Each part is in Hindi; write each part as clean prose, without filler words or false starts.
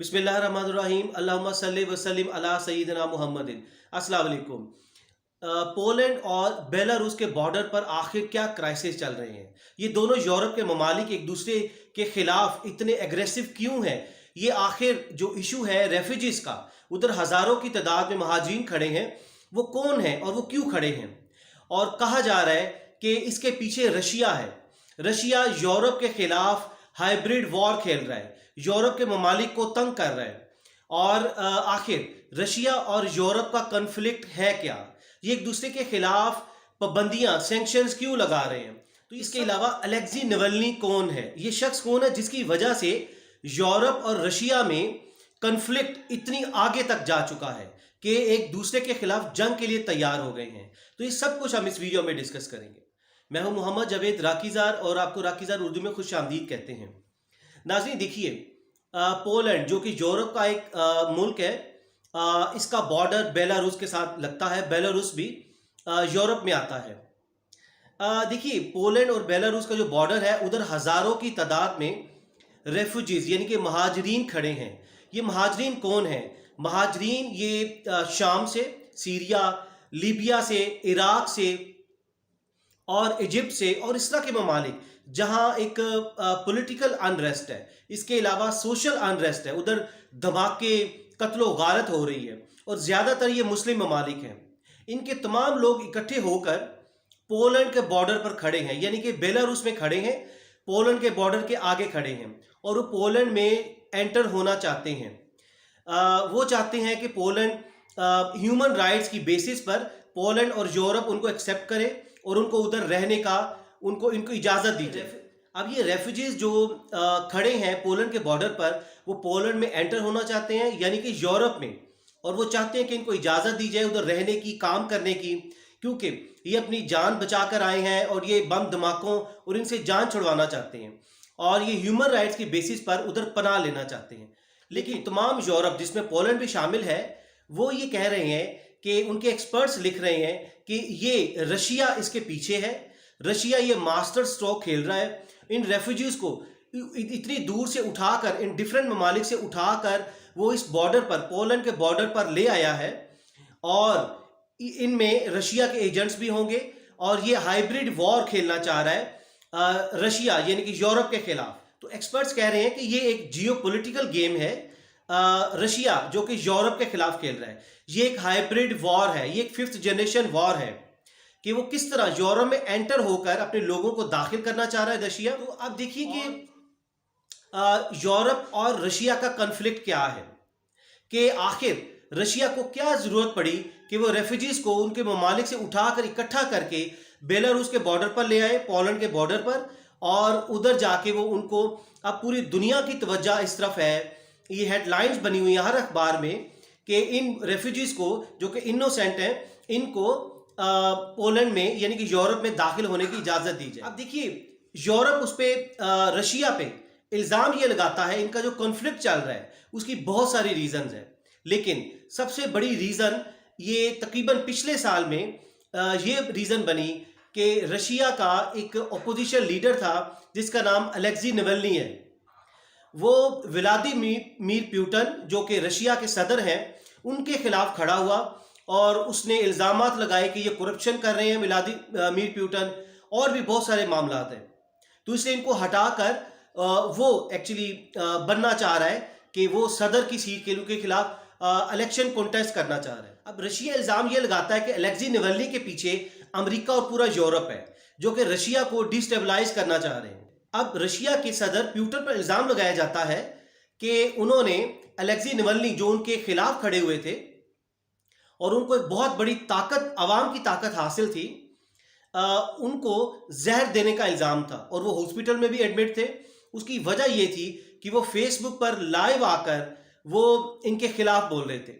बिस्मिल्लाहिर्रहमानिर्रहीम अल्लाहुम्मा सल्लि व सल्लिम अला सय्यिदिना मुहम्मदिन। अस्सलाम वालेकुम। पोलैंड और बेलारूस के बॉर्डर पर आखिर क्या क्राइसिस चल रहे हैं? ये दोनों यूरोप के ममालिक एक दूसरे के खिलाफ इतने एग्रेसिव क्यों हैं? ये आखिर जो इशू है रेफ्यूजीज का, उधर हजारों की तादाद में महाजिन खड़े हैं, वो कौन है और वो क्यों खड़े हैं? और कहा जा रहा है कि इसके पीछे रशिया है। रशिया यूरोप के खिलाफ हाइब्रिड वॉर खेल रहा है, यूरोप के ममालिक को तंग कर रहा है। और आखिर रशिया और यूरोप का कन्फ्लिक्ट है क्या? ये एक दूसरे के खिलाफ पाबंदियां, सैंक्शंस क्यों लगा रहे हैं? तो इसके अलावा अलेक्सी नवल्नी कौन है? ये शख्स कौन है जिसकी वजह से यूरोप और रशिया में कन्फ्लिक्ट इतनी आगे तक जा चुका है कि एक दूसरे के खिलाफ जंग के लिए तैयार हो गए हैं? तो ये सब कुछ हम इस वीडियो में डिस्कस करेंगे। मैं हूं मोहम्मद जावेद राकीजार और आपको राकीजार उर्दू में खुश आमदीद कहते हैं। नाज़रीन देखिए, पोलैंड जो कि यूरोप का एक मुल्क है, इसका बॉर्डर बेलारूस के साथ लगता है। बेलारूस भी यूरोप में आता है। देखिए, पोलैंड और बेलारूस का जो बॉर्डर है, उधर हज़ारों की तादाद में रेफ्यूजीज यानी कि महाजरीन खड़े हैं। ये महाजरीन कौन है? महाजरीन ये शाम से, सीरिया, लीबिया से, इराक से और इजिप्ट से और इस तरह के ममालिक जहां एक पॉलिटिकल अनरेस्ट है, इसके अलावा सोशल अनरेस्ट है, उधर धमाके, कत्लो गारत हो रही है और ज़्यादातर ये मुस्लिम ममालिक हैं। इनके तमाम लोग इकट्ठे होकर पोलैंड के बॉर्डर पर खड़े हैं, यानी कि बेलारूस में खड़े हैं, पोलैंड के बॉर्डर के आगे खड़े हैं और वो पोलैंड में एंटर होना चाहते हैं। वो चाहते हैं कि पोलैंड ह्यूमन राइट्स की बेसिस पर पोलैंड और यूरोप उनको एक्सेप्ट करे और उनको उधर रहने का इनको इजाज़त दी जाए। अब ये रेफ्यूजीज जो खड़े हैं पोलैंड के बॉर्डर पर, वो पोलैंड में एंटर होना चाहते हैं, यानी कि यूरोप में, और वो चाहते हैं कि इनको इजाज़त दी जाए उधर रहने की, काम करने की, क्योंकि ये अपनी जान बचा कर आए हैं और ये बम धमाकों और इनसे जान छुड़वाना चाहते हैं और ये ह्यूमन राइट्स की बेसिस पर उधर पनाह लेना चाहते हैं। लेकिन तमाम यूरोप, जिसमें पोलैंड भी शामिल है, वो ये कह रहे हैं कि उनके एक्सपर्ट्स लिख रहे हैं कि ये रशिया इसके पीछे है। रशिया ये मास्टर स्ट्रोक खेल रहा है। इन रेफ्यूजीज को इतनी दूर से उठाकर, इन डिफरेंट ममालिक से उठाकर वो इस बॉर्डर पर, पोलैंड के बॉर्डर पर ले आया है और इनमें रशिया के एजेंट्स भी होंगे और ये हाइब्रिड वॉर खेलना चाह रहा है रशिया यानी कि यूरोप के खिलाफ। तो एक्सपर्ट्स कह रहे हैं कि ये एक जियोपॉलिटिकल गेम है। रशिया जो कि यूरोप के खिलाफ खेल रहा है, ये एक हाइब्रिड वॉर है, ये एक 5th जनरेशन वॉर है कि वो किस तरह यूरोप में एंटर होकर अपने लोगों को दाखिल करना चाह रहा है रशिया। तो आप देखिए कि यूरोप और रशिया का कन्फ्लिक्ट क्या है, कि आखिर रशिया को क्या जरूरत पड़ी कि वो रेफ्यूजीज को उनके ममालिक से उठाकर इकट्ठा करके बेलारूस के बॉर्डर पर ले आए, पोलैंड के बॉर्डर पर, और उधर जाके वो उनको, अब पूरी दुनिया की तवज्जो इस तरफ है, ये हेडलाइंस बनी हुई है हर अखबार में कि इन रेफ्यूजीज को जो कि इनोसेंट हैं, इनको पोलैंड में यानी कि यूरोप में दाखिल होने की इजाज़त दी जाए। अब देखिए, यूरोप उस पर रशिया पे इल्ज़ाम ये लगाता है, इनका जो कॉन्फ्लिक्ट चल रहा है उसकी बहुत सारी रीज़न्स हैं, लेकिन सबसे बड़ी रीज़न ये तकरीबन पिछले साल में ये रीज़न बनी कि रशिया का एक अपोजिशन लीडर था जिसका नाम अलेक्सी नवल्नी है। वो व्लादिमीर पुतिन जो कि रशिया के सदर हैं, उनके खिलाफ खड़ा हुआ और उसने इल्ज़ामात लगाए कि ये करप्शन कर रहे हैं व्लादिमीर पुतिन, और भी बहुत सारे मामला हैं। तो इसलिए इनको हटाकर वो एक्चुअली बनना चाह रहा है कि वो सदर की सीट के खिलाफ इलेक्शन कॉन्टेस्ट करना चाह रहा है। अब रशिया इल्ज़ाम ये लगाता है कि अलेक्सी नवल्नी के पीछे अमेरिका और पूरा यूरोप है जो कि रशिया को डिस्टेबलाइज करना चाह रहे हैं। अब रशिया के सदर पुतिन पर इल्ज़ाम लगाया जाता है कि उन्होंने अलेक्सी नवल्नी जो उनके खिलाफ खड़े हुए थे और उनको एक बहुत बड़ी ताकत, आवाम की ताकत हासिल थी, उनको जहर देने का इल्ज़ाम था और वो हॉस्पिटल में भी एडमिट थे। उसकी वजह ये थी कि वो फेसबुक पर लाइव आकर वो इनके खिलाफ बोल रहे थे,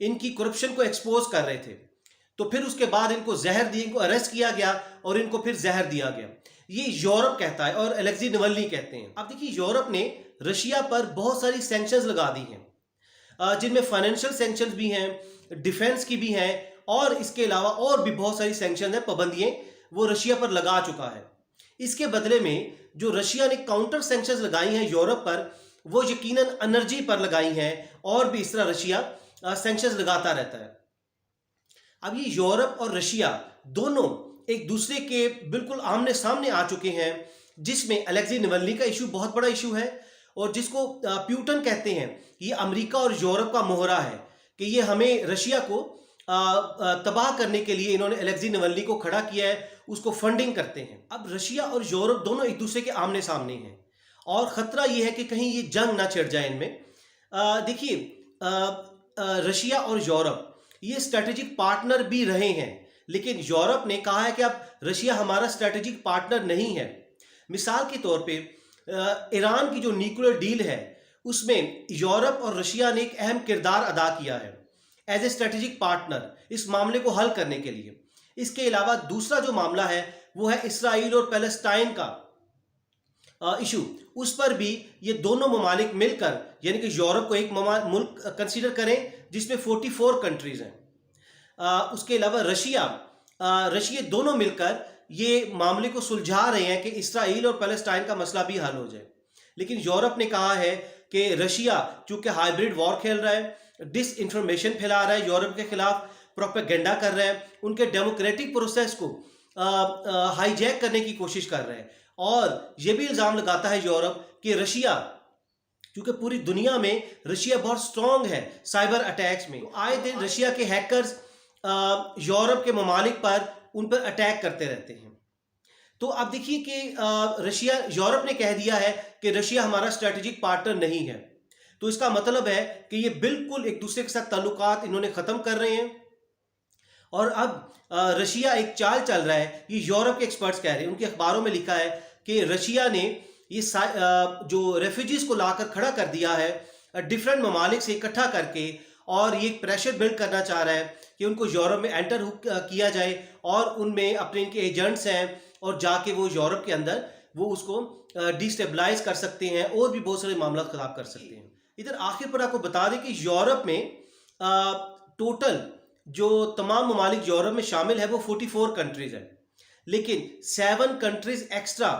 इनकी करप्शन को एक्सपोज कर रहे थे। तो फिर उसके बाद इनको जहर दी, इनको अरेस्ट किया गया और इनको फिर जहर दिया गया। ये यूरोप कहता है और अलेक्सी नवल्नी कहते हैं। अब देखिए, यूरोप ने रशिया पर बहुत सारी सैंक्शंस लगा दी हैं, जिनमें फाइनेंशियल सैंक्शंस भी हैं, डिफेंस की भी हैं, और इसके अलावा और भी बहुत सारी सैंक्शंस हैं, पाबंदियां वो रशिया पर लगा चुका है। इसके बदले में जो रशिया ने काउंटर सैंक्शंस लगाई हैं यूरोप पर, वो यकीनन एनर्जी पर लगाई हैं, और भी इस तरह रशिया सैंक्शंस लगाता रहता है। अब ये यूरोप और रशिया दोनों एक दूसरे के बिल्कुल आमने सामने आ चुके हैं, जिसमें अलेक्सी नावल्नी का इशू बहुत बड़ा इशू है, और जिसको प्यूटन कहते हैं, ये अमेरिका और यूरोप का मोहरा है कि ये हमें रशिया को तबाह करने के लिए इन्होंने अलेक्सी नावल्नी को खड़ा किया है, उसको फंडिंग करते हैं। अब रशिया और यूरोप दोनों एक दूसरे के आमने सामने हैं, और खतरा ये है कि कहीं ये जंग ना छिड़ जाए इनमें। देखिए, रशिया और यूरोप ये स्ट्रेटेजिक पार्टनर भी रहे हैं, लेकिन यूरोप ने कहा है कि अब रशिया हमारा स्ट्रेटेजिक पार्टनर नहीं है। मिसाल के तौर पे ईरान की जो न्यूक्लियर डील है, उसमें यूरोप और रशिया ने एक अहम किरदार अदा किया है एज ए स्ट्रेटेजिक पार्टनर इस मामले को हल करने के लिए। इसके अलावा दूसरा जो मामला है वो है इसराइल और पैलेस्टाइन का इशू। उस पर भी ये दोनों ममालिक मिलकर, यानी कि यूरोप को एक मुल्क कंसीडर करें जिसमें 44 कंट्रीज हैं, उसके अलावा रशिया दोनों मिलकर ये मामले को सुलझा रहे हैं कि इसराइल और पैलेस्टाइन का मसला भी हल हो जाए। लेकिन यूरोप ने कहा है कि रशिया चूंकि हाइब्रिड वॉर खेल रहा है, डिस इंफॉर्मेशन फैला रहा है, यूरोप के खिलाफ प्रोपेगेंडा कर रहा है, उनके डेमोक्रेटिक प्रोसेस को हाईजैक करने की कोशिश कर रहे हैं, और ये भी इल्ज़ाम लगाता है यूरोप कि रशिया, क्योंकि पूरी दुनिया में रशिया बहुत स्ट्रांग है साइबर अटैक्स में, तो आए दिन रशिया के हैकर्स यूरोप के ममालिक पर उन पर अटैक करते रहते हैं। तो अब देखिए कि यूरोप ने कह दिया है कि रशिया हमारा स्ट्रेटेजिक पार्टनर नहीं है, तो इसका मतलब है कि ये बिल्कुल एक दूसरे के साथ ताल्लुकात इन्होंने ख़त्म कर रहे हैं। और अब रशिया एक चाल चल रहा है, ये यूरोप के एक्सपर्ट्स कह रहे हैं, उनके अखबारों में लिखा है कि रशिया ने ये जो रेफ्यूजीज को लाकर खड़ा कर दिया है डिफरेंट ममालिक से इकट्ठा करके, और ये प्रेशर बिल्ड करना चाह रहा है कि उनको यूरोप में एंटर किया जाए, और उनमें अपने इनके एजेंट्स हैं, और जाके वो यूरोप के अंदर वो उसको डिस्टेबलाइज कर सकते हैं, और भी बहुत सारे मामला खराब कर सकते हैं। इधर आखिर पर आपको बता दें कि यूरोप में टोटल जो तमाम ममालिक यूरोप में शामिल है वो 44 कंट्रीज हैं, लेकिन 7 कंट्रीज एक्स्ट्रा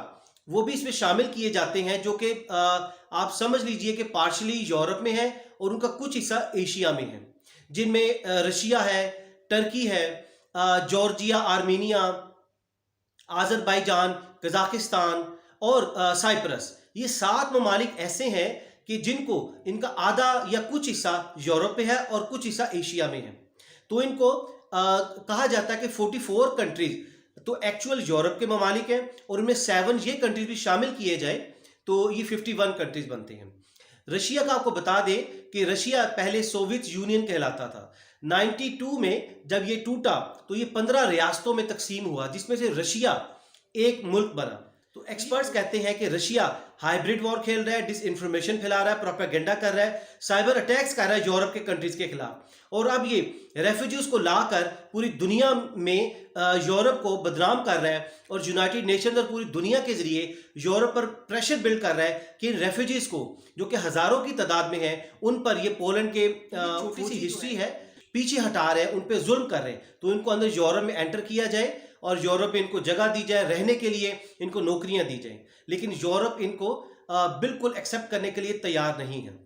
वो भी इसमें शामिल किए जाते हैं, जो कि आप समझ लीजिए कि पार्शली यूरोप में है और उनका कुछ हिस्सा एशिया में है, जिनमें रशिया है, टर्की है, जॉर्जिया, आर्मीनिया, आज़रबाईजान, कजाकिस्तान और साइप्रस। ये 7 ममालिक ऐसे हैं कि जिनको इनका आधा या कुछ हिस्सा यूरोप में है और कुछ हिस्सा एशिया में है। तो इनको कहा जाता है कि 44 कंट्रीज तो एक्चुअल यूरोप के ममालिक हैं, और उनमें 7 ये कंट्रीज भी शामिल किए जाए तो ये 51 कंट्रीज बनते हैं। रशिया का आपको बता दें कि रशिया पहले सोवियत यूनियन कहलाता था। 92 में जब ये टूटा तो ये 15 रियासतों में तकसीम हुआ, जिसमें से रशिया एक मुल्क बना। तो एक्सपर्ट्स कहते हैं कि रशिया हाइब्रिड वॉर खेल रहा है, डिस इंफॉर्मेशन फैला रहा है, प्रोपेगेंडा कर रहा है, साइबर अटैक्स कर रहा है यूरोप के कंट्रीज के खिलाफ, और अब ये रेफ्यूजीज को लाकर पूरी दुनिया में यूरोप को बदनाम कर रहा है, और यूनाइटेड नेशंस और पूरी दुनिया के जरिए यूरोप पर प्रेशर बिल्ड कर रहा है कि इन रेफ्यूजीज को, जो कि हजारों की तादाद में हैं, उन पर ये पोलैंड के छोटी सी हिस्ट्री है, पीछे हटा रहे हैं, उन पर जुल्म कर रहे हैं, तो इनको अंदर यूरोप में एंटर किया जाए और यूरोप में इनको जगह दी जाए, रहने के लिए इनको नौकरियां दी जाए। लेकिन यूरोप इनको बिल्कुल एक्सेप्ट करने के लिए तैयार नहीं है।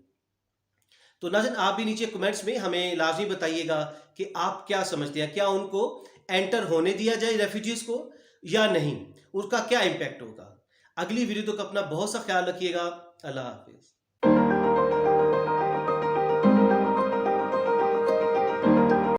तो नाज़रीन, आप भी नीचे कमेंट्स में हमें लाजमी बताइएगा कि आप क्या समझते हैं, क्या उनको एंटर होने दिया जाए रेफ्यूजीज को या नहीं, उसका क्या इम्पैक्ट होगा। अगली वीडियो तक अपना बहुत सा ख्याल रखिएगा। अल्लाह हाफिज।